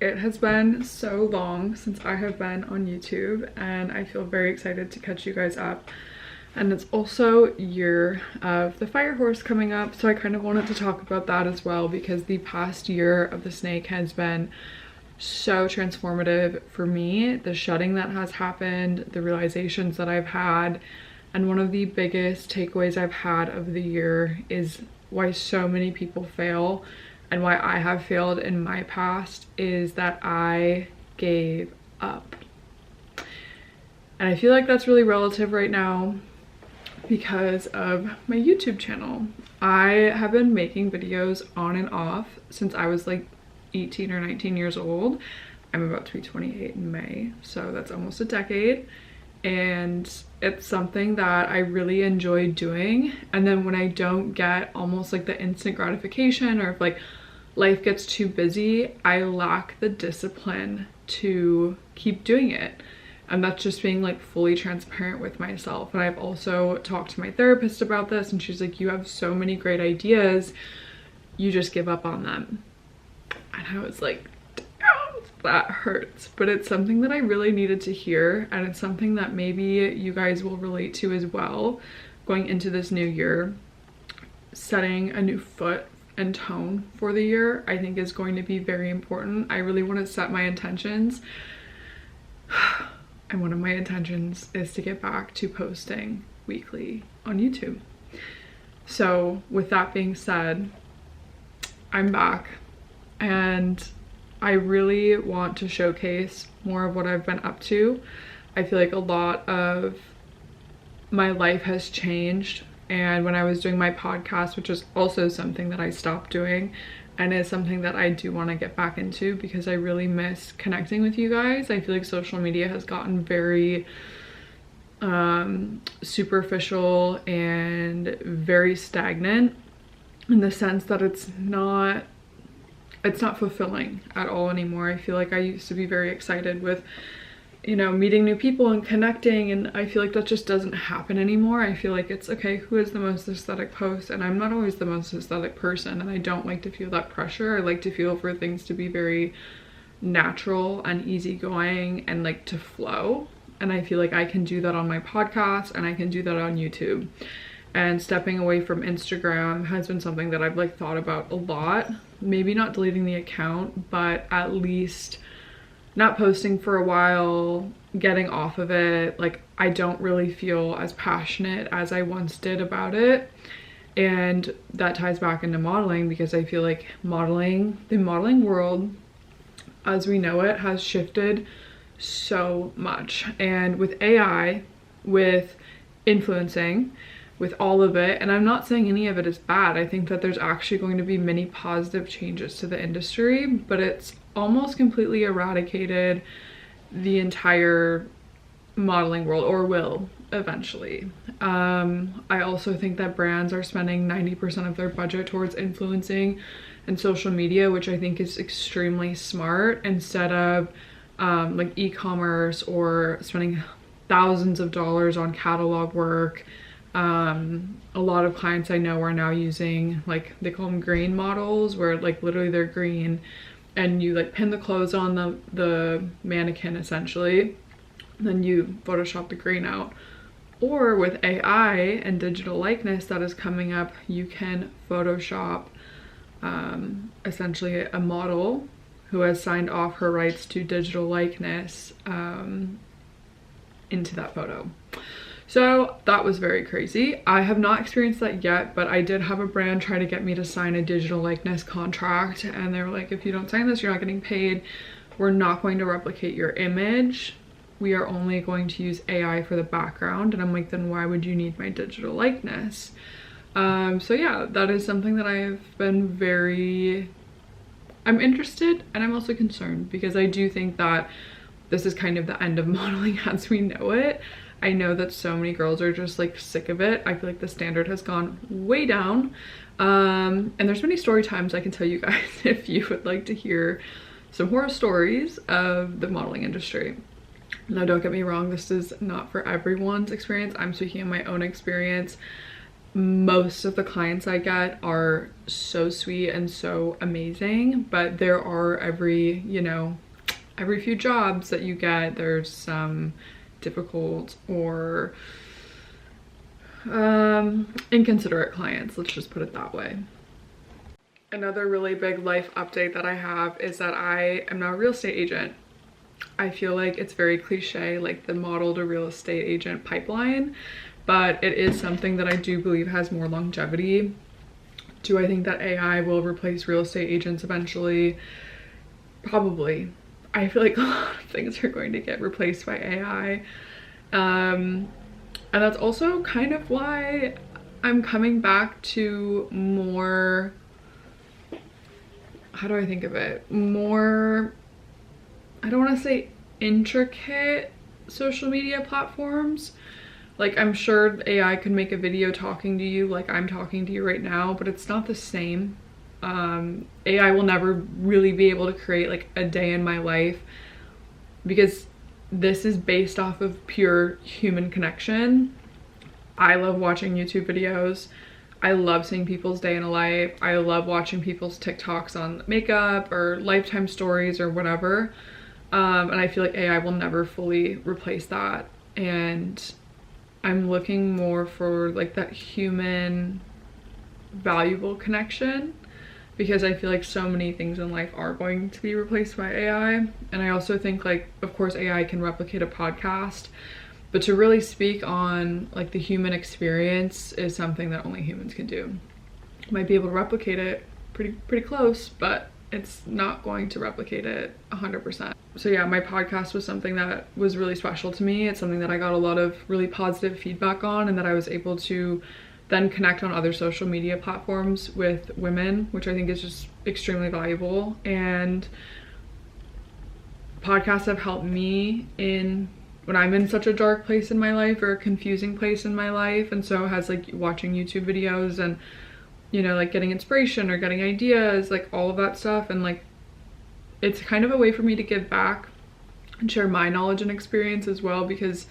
It has been so long since I have been on YouTube, and I feel very excited to catch you guys up. And it's also year of the fire horse coming up, so I kind of wanted to talk about that as well, because the past year of the snake has been so transformative for me. The shedding that has happened, the realizations that I've had, and one of the biggest takeaways I've had of the year is why so many people fail, and why I have failed in my past, is that I gave up. And I feel like that's really relative right now because of my YouTube channel. I have been making videos on and off since I was like 18 or 19 years old. I'm about to be 28 in May, so that's almost a decade. And it's something that I really enjoy doing. And then when I don't get almost like the instant gratification, or if like life gets too busy, I lack the discipline to keep doing it. And that's just being like fully transparent with myself. And I've also talked to my therapist about this, and she's like, you have so many great ideas, you just give up on them. And I was like, that hurts. But it's something that I really needed to hear, and it's something that maybe you guys will relate to as well going into this new year. Setting a new foot and tone for the year, I think, is going to be very important. I really want to set my intentions, and one of my intentions is to get back to posting weekly on YouTube. So with that being said, I'm back, and I really want to showcase more of what I've been up to. I feel like a lot of my life has changed, and when I was doing my podcast, which is also something that I stopped doing and is something that I do want to get back into because I really miss connecting with you guys. I feel like social media has gotten very superficial and very stagnant, in the sense that it's not fulfilling at all anymore. I feel like I used to be very excited with, you know, meeting new people and connecting, and I feel like that just doesn't happen anymore. I feel like it's okay, who is the most aesthetic post? And I'm not always the most aesthetic person, and I don't like to feel that pressure. I like to feel for things to be very natural and easygoing and like to flow. And I feel like I can do that on my podcast, and I can do that on YouTube. And stepping away from Instagram has been something that I've like thought about a lot. Maybe not deleting the account, but at least not posting for a while, getting off of it. Like, I don't really feel as passionate as I once did about it. And that ties back into modeling, because I feel like the modeling world as we know it has shifted so much. And with AI, with influencing, with all of it, and I'm not saying any of it is bad, I think that there's actually going to be many positive changes to the industry, but it's almost completely eradicated the entire modeling world, or will eventually. I also think that brands are spending 90% of their budget towards influencing and social media, which I think is extremely smart, instead of like e-commerce or spending thousands of dollars on catalog work. A lot of clients I know are now using, like, they call them green models, where like literally they're green, and you like pin the clothes on the mannequin essentially, then you Photoshop the green out. Or with AI and digital likeness that is coming up, you can Photoshop essentially a model who has signed off her rights to digital likeness into that photo. So that was very crazy. I have not experienced that yet, but I did have a brand try to get me to sign a digital likeness contract, and they were like, if you don't sign this, you're not getting paid. We're not going to replicate your image. We are only going to use AI for the background. And I'm like, then why would you need my digital likeness? So yeah, that is something that I've been I'm interested, and I'm also concerned, because I do think that this is kind of the end of modeling as we know it. I know that so many girls are just like sick of it. I feel like the standard has gone way down. And there's many story times I can tell you guys if you would like to hear some horror stories of the modeling industry. Now, don't get me wrong, this is not for everyone's experience. I'm speaking of my own experience. most of the clients I get are so sweet and so amazing, but there are every few jobs that you get, there's some difficult or inconsiderate clients, let's just put it that way. Another really big life update that I have is that I am now a real estate agent. I feel like it's very cliche, like the model to real estate agent pipeline, but it is something that I do believe has more longevity. Do I think that AI will replace real estate agents eventually? Probably. I feel like a lot of things are going to get replaced by AI. And that's also kind of why I'm coming back to more, how do I think of it? More, I don't want to say intricate social media platforms. Like, I'm sure AI could make a video talking to you like I'm talking to you right now, but it's not the same. AI will never really be able to create like a day in my life, because this is based off of pure human connection. I love watching YouTube videos. I love seeing people's day in a life. I love watching people's TikToks on makeup or lifetime stories or whatever. And I feel like AI will never fully replace that. And I'm looking more for like that human, valuable connection, because I feel like so many things in life are going to be replaced by AI. And I also think, like, of course AI can replicate a podcast, but to really speak on like the human experience is something that only humans can do. Might be able to replicate it pretty close, but it's not going to replicate it 100%. So yeah, my podcast was something that was really special to me. It's something that I got a lot of really positive feedback on, and that I was able to then connect on other social media platforms with women, which I think is just extremely valuable. And podcasts have helped me in when I'm in such a dark place in my life or a confusing place in my life. And so has like watching YouTube videos and, you know, like getting inspiration or getting ideas, like all of that stuff. And like, it's kind of a way for me to give back and share my knowledge and experience as well, because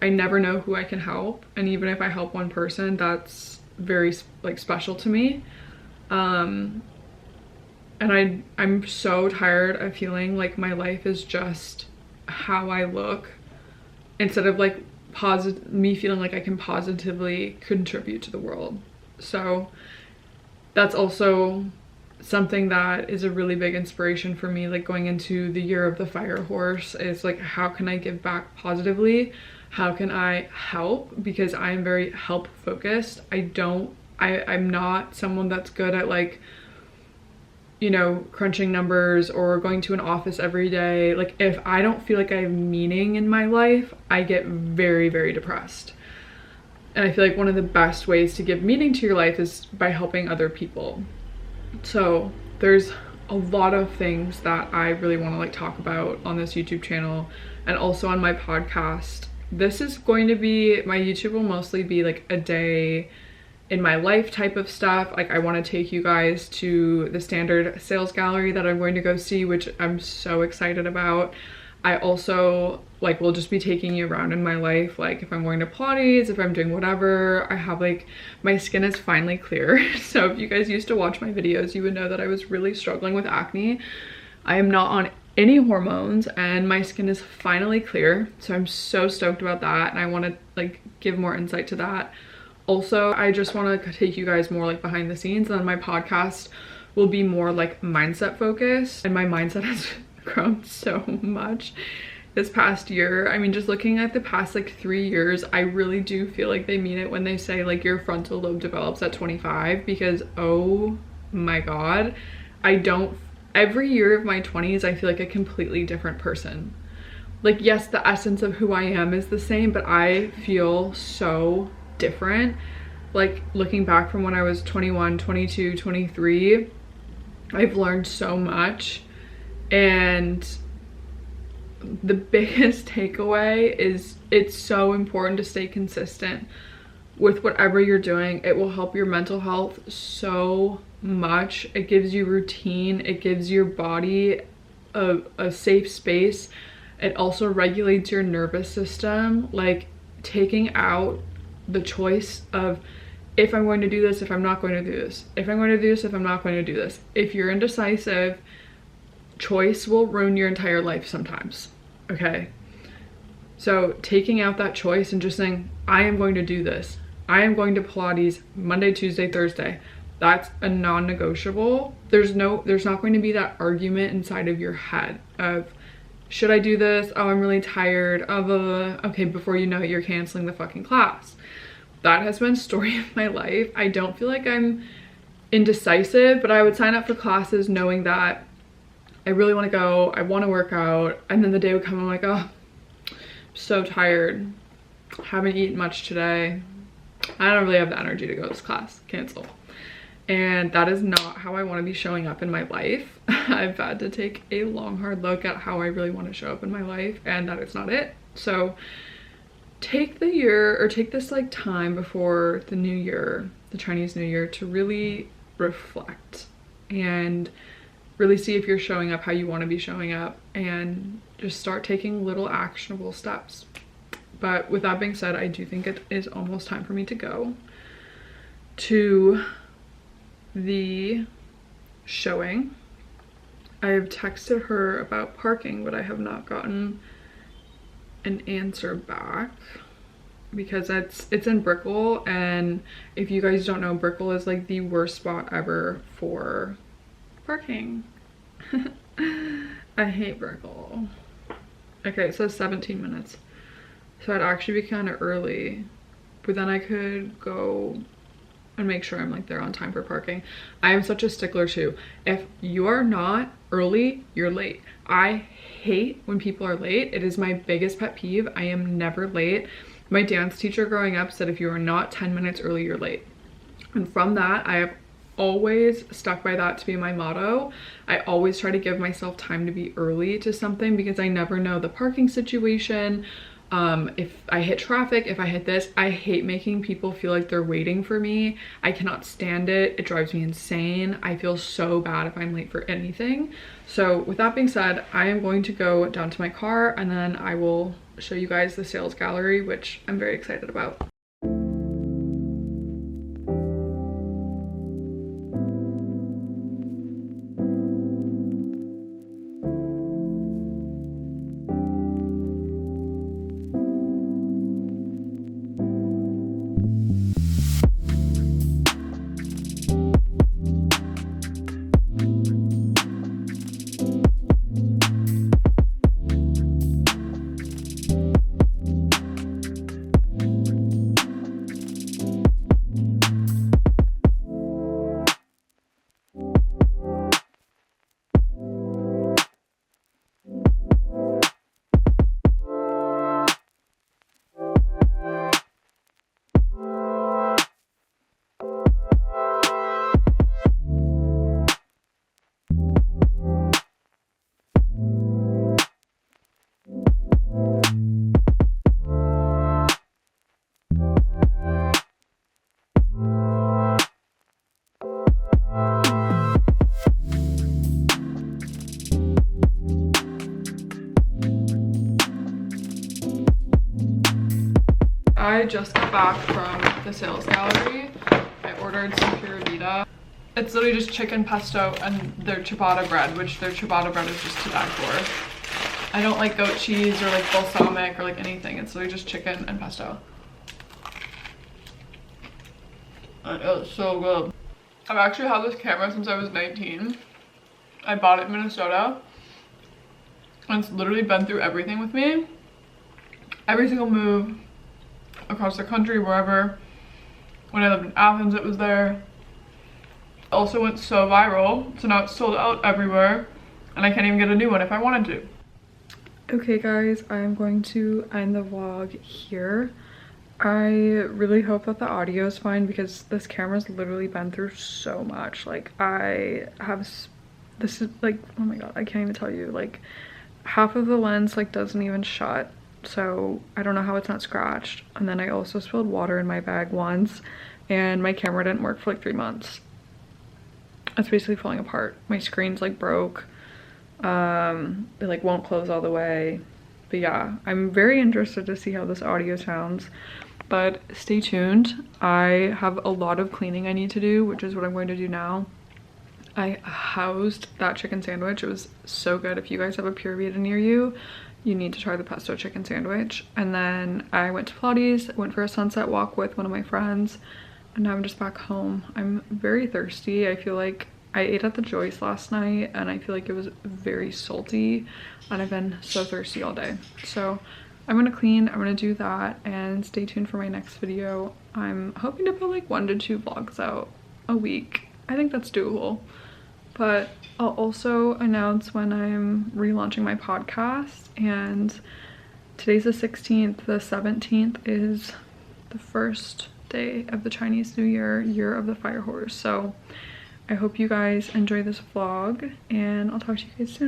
I never know who I can help. And even if I help one person, that's very like special to me. And I'm so tired of feeling like my life is just how I look, instead of like me feeling like I can positively contribute to the world. So that's also something that is a really big inspiration for me, like going into the year of the fire horse, is like, how can I give back positively? How can I help? Because I am very help focused. I'm not someone that's good at like, you know, crunching numbers or going to an office every day. Like, if I don't feel like I have meaning in my life, I get very, very depressed. And I feel like one of the best ways to give meaning to your life is by helping other people. So there's a lot of things that I really want to like talk about on this YouTube channel and also on my podcast. This is going to be, my YouTube will mostly be like a day in my life type of stuff. Like, I want to take you guys to the standard sales gallery that I'm going to go see, which I'm so excited about. I also like will just be taking you around in my life, like if I'm going to Pilates, if I'm doing whatever. I have like, my skin is finally clear. So if you guys used to watch my videos, you would know that I was really struggling with acne. I am not on any hormones and my skin is finally clear. So I'm so stoked about that, and I want to like give more insight to that. Also, I just want to take you guys more like behind the scenes, and then my podcast will be more like mindset focused, and my mindset has grown so much this past year. I mean, just looking at the past like 3 years, I really do feel like they mean it when they say like your frontal lobe develops at 25, because oh my god, every year of my 20s I feel like a completely different person. Like, yes, the essence of who I am is the same, but I feel so different. Like, looking back from when I was 21, 22, 23, I've learned so much. And the biggest takeaway is it's so important to stay consistent with whatever you're doing. It will help your mental health so much. It gives you routine. It gives your body a safe space. It also regulates your nervous system. Like, taking out the choice of if I'm going to do this, if I'm not going to do this, if I'm going to do this, if I'm not going to do this. If you're indecisive, choice will ruin your entire life sometimes, okay? So taking out that choice and just saying, I am going to do this. I am going to Pilates Monday, Tuesday, Thursday. That's a non-negotiable. There's not going to be that argument inside of your head of, should I do this? Oh, I'm really tired of okay, before you know it, you're canceling the fucking class. That has been the story of my life. I don't feel like I'm indecisive, but I would sign up for classes knowing that I really want to go, I want to work out, and then the day would come, I'm like, oh, I'm so tired, haven't eaten much today, I don't really have the energy to go to this class, cancel. And that is not how I want to be showing up in my life. I've had to take a long, hard look at how I really want to show up in my life, and that is not it. So take the year, or take this like time before the new year, the Chinese New Year, to really reflect and really see if you're showing up how you want to be showing up, and just start taking little actionable steps. But with that being said, I do think it is almost time for me to go to the showing. I have texted her about parking, but I have not gotten an answer back because it's in Brickell, and if you guys don't know, Brickell is like the worst spot ever for parking. I hate Brickell. Okay, it says 17 minutes. So I'd actually be kind of early, but then I could go and make sure I'm like there on time for parking. I am such a stickler too. If you are not early, you're late. I hate when people are late. It is my biggest pet peeve. I am never late. My dance teacher growing up said if you are not 10 minutes early, you're late. And from that, I have always stuck by that to be my motto. I always try to give myself time to be early to something because I never know the parking situation. If I hit traffic, if I hit this, I hate making people feel like they're waiting for me. I cannot stand it. It drives me insane. I feel so bad if I'm late for anything. So with that being said, I am going to go down to my car and then I will show you guys the sales gallery, which I'm very excited about. I just got back from the sales gallery. I ordered some pura vida. It's literally just chicken pesto and their ciabatta bread, which their ciabatta bread is just to die for. I don't like goat cheese or like balsamic or like anything. It's literally just chicken and pesto. And it's so good. I've actually had this camera since I was 19. I bought it in Minnesota. And it's literally been through everything with me. Every single move across the country, wherever. When I lived in Athens, it was there. It also went so viral, so now it's sold out everywhere, and I can't even get a new one if I wanted to. Okay guys, I'm going to end the vlog here. I really hope that the audio is fine because this camera's literally been through so much. Like this is like, oh my god, I can't even tell you, like half of the lens like doesn't even shut. So I don't know how it's not scratched. And then I also spilled water in my bag once and my camera didn't work for like 3 months. It's basically falling apart. My screen's like broke. It like won't close all the way. But yeah, I'm very interested to see how this audio sounds. but stay tuned. I have a lot of cleaning I need to do, which is what I'm going to do now. I housed that chicken sandwich. It was so good. If you guys have a Pure Vita near you, you need to try the pesto chicken sandwich. And then I went to Pilates, went for a sunset walk with one of my friends, and now I'm just back home. I'm very thirsty. I feel like I ate at the Joyce last night and I feel like it was very salty, and I've been so thirsty all day. So I'm gonna clean, I'm gonna do that, and stay tuned for my next video. I'm hoping to put like 1 to 2 vlogs out a week. I think that's doable. But I'll also announce when I'm relaunching my podcast, and today's the 16th. The 17th is the first day of the Chinese New Year, Year of the Fire Horse. So I hope you guys enjoy this vlog, and I'll talk to you guys soon.